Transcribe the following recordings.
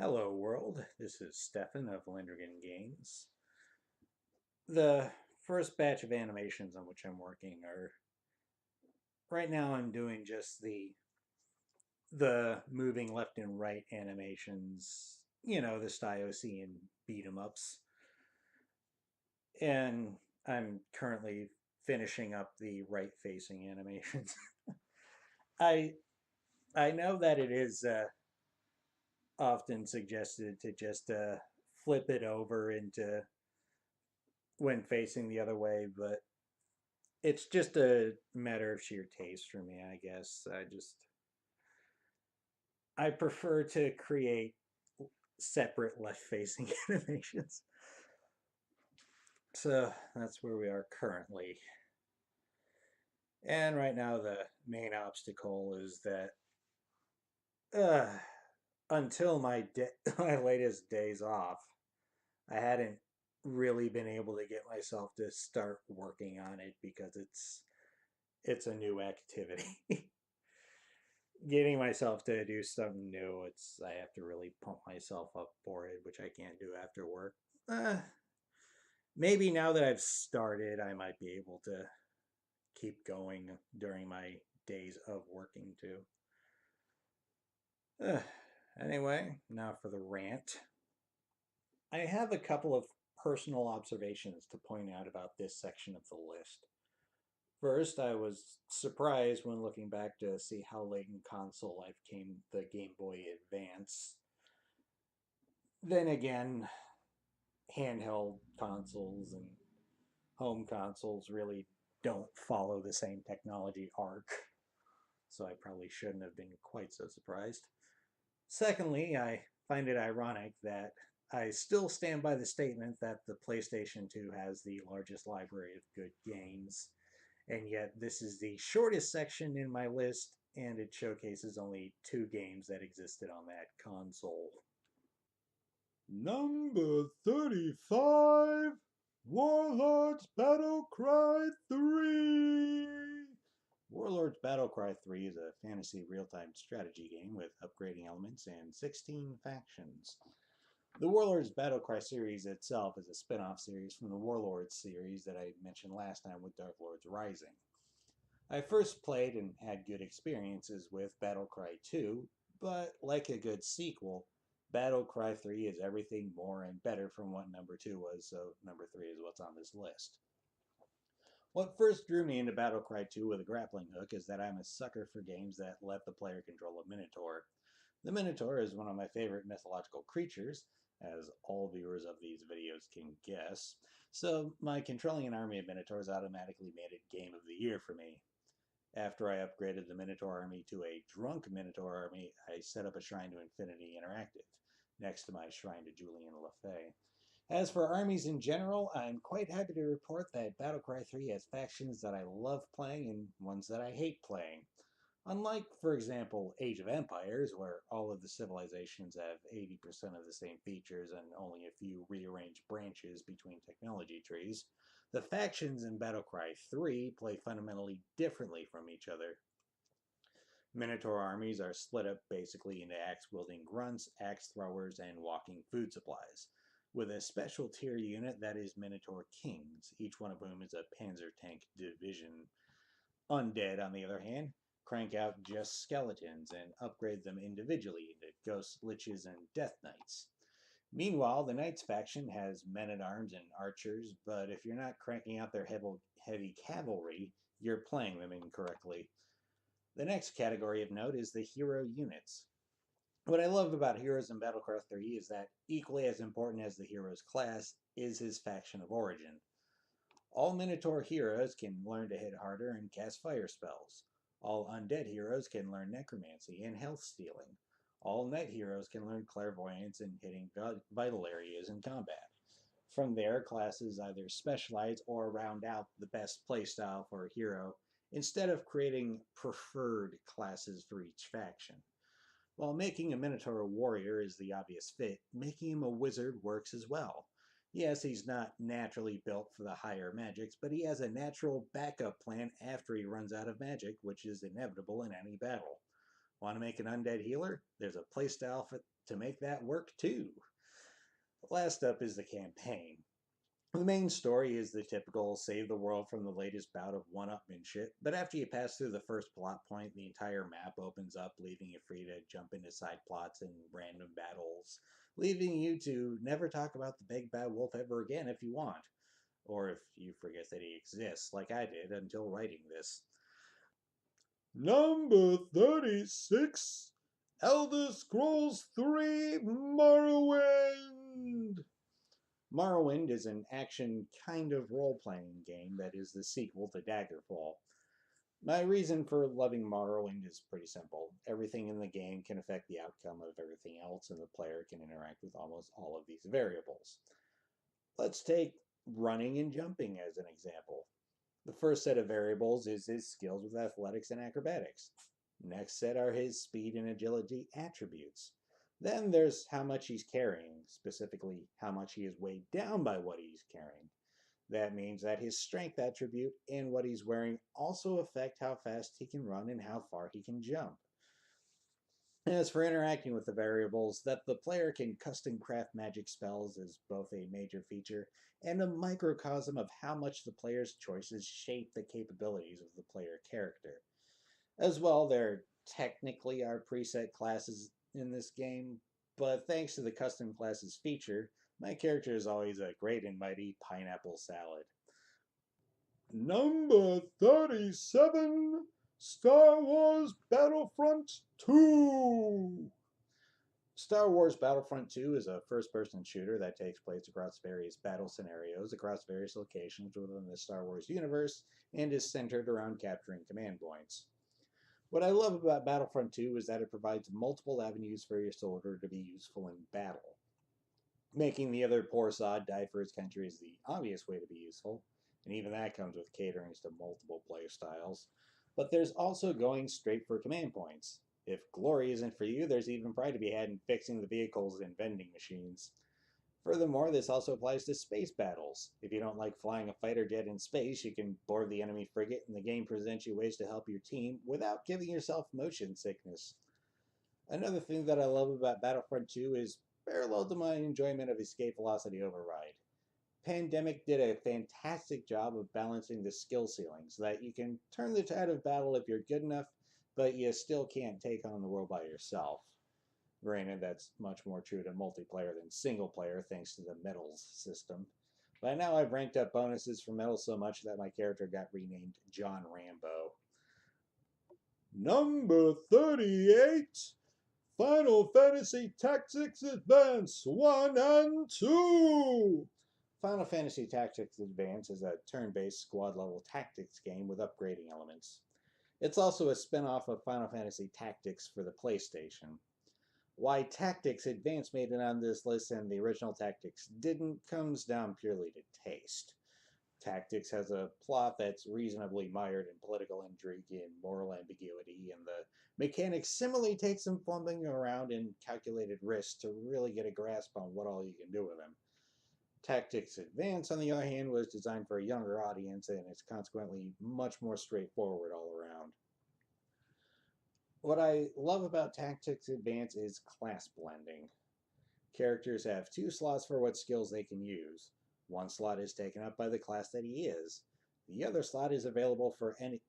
Hello world, this is Stefan of Lindrigan Games. The first batch of animations on which I'm working are, right now I'm doing just the moving left and right animations, the Styocean beat 'em ups. And I'm currently finishing up the right facing animations. I I know that it is often suggested to just flip it over into when facing the other way, but it's just a matter of sheer taste for me, I guess. I prefer to create separate left-facing animations. So that's where we are currently. And right now the main obstacle is that uh, until my latest days off, I hadn't really been able to get myself to start working on it because it's a new activity. Getting myself to do something new, I have to really pump myself up for it, which I can't do after work. Uh, Maybe now that I've started, I might be able to keep going during my days of working too. Uh, anyway, now for the rant. I have a couple of personal observations to point out about this section of the list. First, I was surprised when looking back to see how late in console life came the Game Boy Advance. Then again, handheld consoles and home consoles really don't follow the same technology arc, so I probably shouldn't have been quite so surprised. Secondly, I find it ironic that I still stand by the statement that the PlayStation 2 has the largest library of good games, and yet this is the shortest section in my list, and it showcases only 2 games that existed on that console. Number 35, Warlords Battlecry 3. Warlords Battlecry 3 is a fantasy real-time strategy game with upgrading elements and 16 factions. The Warlords Battlecry series itself is a spin-off series from the Warlords series that I mentioned last time with Dark Lords Rising. I first played and had good experiences with Battlecry 2, but like a good sequel, Battlecry 3 is everything more and better from what number 2 was, so number 3 is what's on this list. What first drew me into Battlecry 2 with a grappling hook is that I'm a sucker for games that let the player control a Minotaur. The Minotaur is one of my favorite mythological creatures, as all viewers of these videos can guess, so my controlling an army of Minotaurs automatically made it Game of the Year for me. After I upgraded the Minotaur army to a drunk Minotaur army, I set up a Shrine to Infinity Interactive, next to my Shrine to Julian Lafay. As for armies in general, I'm quite happy to report that Battlecry 3 has factions that I love playing and ones that I hate playing. Unlike, for example, Age of Empires, where all of the civilizations have 80% of the same features and only a few rearranged branches between technology trees, the factions in Battlecry 3 play fundamentally differently from each other. Minotaur armies are split up basically into axe-wielding grunts, axe throwers, and walking food supplies, with a special tier unit that is Minotaur Kings, each one of whom is a panzer tank division. Undead, on the other hand, crank out just skeletons and upgrade them individually into ghosts, liches, and death knights. Meanwhile, the Knights faction has men-at-arms and archers, but if you're not cranking out their heavy cavalry, you're playing them incorrectly. The next category of note is the hero units. What I love about heroes in Battlecry 3 is that equally as important as the hero's class is his faction of origin. All Minotaur heroes can learn to hit harder and cast fire spells. All undead heroes can learn necromancy and health stealing. All knight heroes can learn clairvoyance and hitting vital areas in combat. From there, classes either specialize or round out the best playstyle for a hero instead of creating preferred classes for each faction. While making a Minotaur a warrior is the obvious fit, making him a wizard works as well. Yes, he's not naturally built for the higher magics, but he has a natural backup plan after he runs out of magic, which is inevitable in any battle. Want to make an undead healer? There's a playstyle to make that work too. Last up is the campaign. The main story is the typical save the world from the latest bout of one-upmanship, but after you pass through the first plot point, the entire map opens up, leaving you free to jump into side plots and random battles, leaving you to never talk about the big bad wolf ever again if you want, or if you forget that he exists, like I did until writing this. Number 36, Elder Scrolls 3 Morrowind. Morrowind is an action kind of role-playing game that is the sequel to Daggerfall. My reason for loving Morrowind is pretty simple. Everything in the game can affect the outcome of everything else, and the player can interact with almost all of these variables. Let's take running and jumping as an example. The first set of variables is his skills with athletics and acrobatics. Next set are his speed and agility attributes. Then there's how much he's carrying, specifically how much he is weighed down by what he's carrying. That means that his strength attribute and what he's wearing also affect how fast he can run and how far he can jump. As for interacting with the variables, that the player can custom craft magic spells is both a major feature and a microcosm of how much the player's choices shape the capabilities of the player character. As well, there technically are preset classes in this game, but thanks to the custom classes feature, my character is always a great and mighty pineapple salad. Number 37, Star Wars Battlefront 2. Star Wars Battlefront 2 is a first-person shooter that takes place across various battle scenarios across various locations within the Star Wars universe and is centered around capturing command points. What I love about Battlefront 2 is that it provides multiple avenues for your soldier to be useful in battle. Making the other poor sod die for his country is the obvious way to be useful, and even that comes with caterings to multiple play styles. But there's also going straight for command points. If glory isn't for you, there's even pride to be had in fixing the vehicles and vending machines. Furthermore, this also applies to space battles. If you don't like flying a fighter jet in space, you can board the enemy frigate, and the game presents you ways to help your team without giving yourself motion sickness. Another thing that I love about Battlefront 2 is parallel to my enjoyment of Escape Velocity Override. Pandemic did a fantastic job of balancing the skill ceiling so that you can turn the tide of battle if you're good enough, but you still can't take on the world by yourself. Granted, that's much more true to multiplayer than single player thanks to the medals system. By now I've ranked up bonuses for medals so much that my character got renamed John Rambo. Number 38, Final Fantasy Tactics Advance 1 and 2. Final Fantasy Tactics Advance is a turn-based squad-level tactics game with upgrading elements. It's also a spin-off of Final Fantasy Tactics for the PlayStation. Why Tactics Advance made it on this list and the original Tactics didn't comes down purely to taste. Tactics has a plot that's reasonably mired in political intrigue and moral ambiguity, and the mechanics similarly take some fumbling around and calculated risks to really get a grasp on what all you can do with them. Tactics Advance, on the other hand, was designed for a younger audience and is consequently much more straightforward all around. What I love about Tactics Advance is class blending. Characters have 2 slots for what skills they can use. One slot is taken up by the class that he is. The other slot is available for any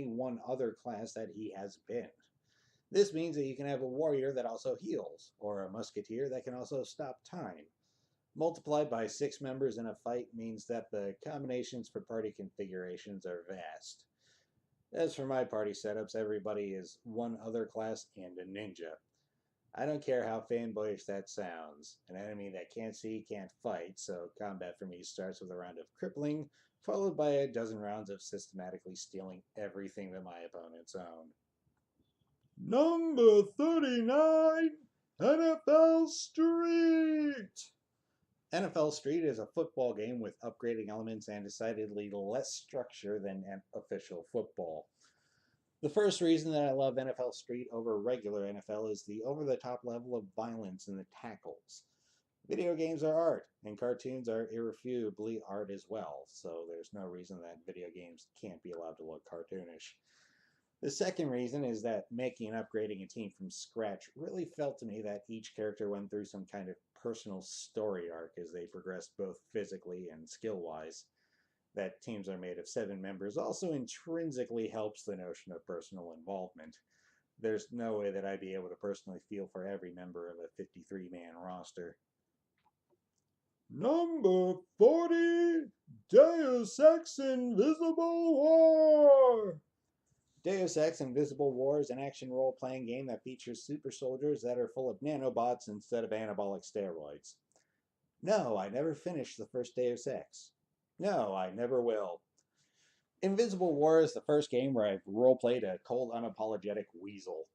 one other class that he has been. This means that you can have a warrior that also heals, or a musketeer that can also stop time. Multiplied by 6 members in a fight means that the combinations for party configurations are vast. As for my party setups, everybody is one other class and a ninja. I don't care how fanboyish that sounds. An enemy that can't see can't fight, so combat for me starts with a round of crippling, followed by a dozen rounds of systematically stealing everything that my opponents own. Number 39, NFL Street. NFL Street is a football game with upgrading elements and decidedly less structure than an official football. The first reason that I love NFL Street over regular NFL is the over-the-top level of violence in the tackles. Video games are art, and cartoons are irrefutably art as well, so there's no reason that video games can't be allowed to look cartoonish. The second reason is that making and upgrading a team from scratch really felt to me that each character went through some kind of personal story arc as they progressed both physically and skill wise. That teams are made of 7 members also intrinsically helps the notion of personal involvement. There's no way that I'd be able to personally feel for every member of a 53-man roster. Number 40, Deus Ex Invisible War. Deus Ex Invisible War is an action role-playing game that features super soldiers that are full of nanobots instead of anabolic steroids. No, I never finished the first Deus Ex. No, I never will. Invisible War is the first game where I've role-played a cold, unapologetic weasel.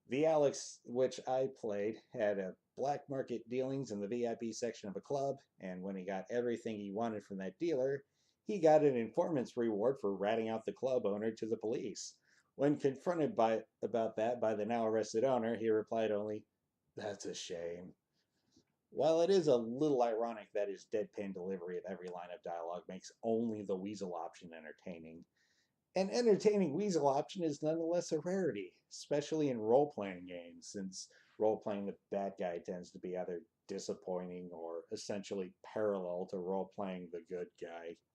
The Alex, which I played, had a black market dealings in the VIP section of a club, and when he got everything he wanted from that dealer, he got an informant's reward for ratting out the club owner to the police. When confronted about that by the now arrested owner, he replied only, "That's a shame." While it is a little ironic that his deadpan delivery of every line of dialogue makes only the weasel option entertaining, an entertaining weasel option is nonetheless a rarity, especially in role playing games, since role playing the bad guy tends to be either disappointing or essentially parallel to role playing the good guy.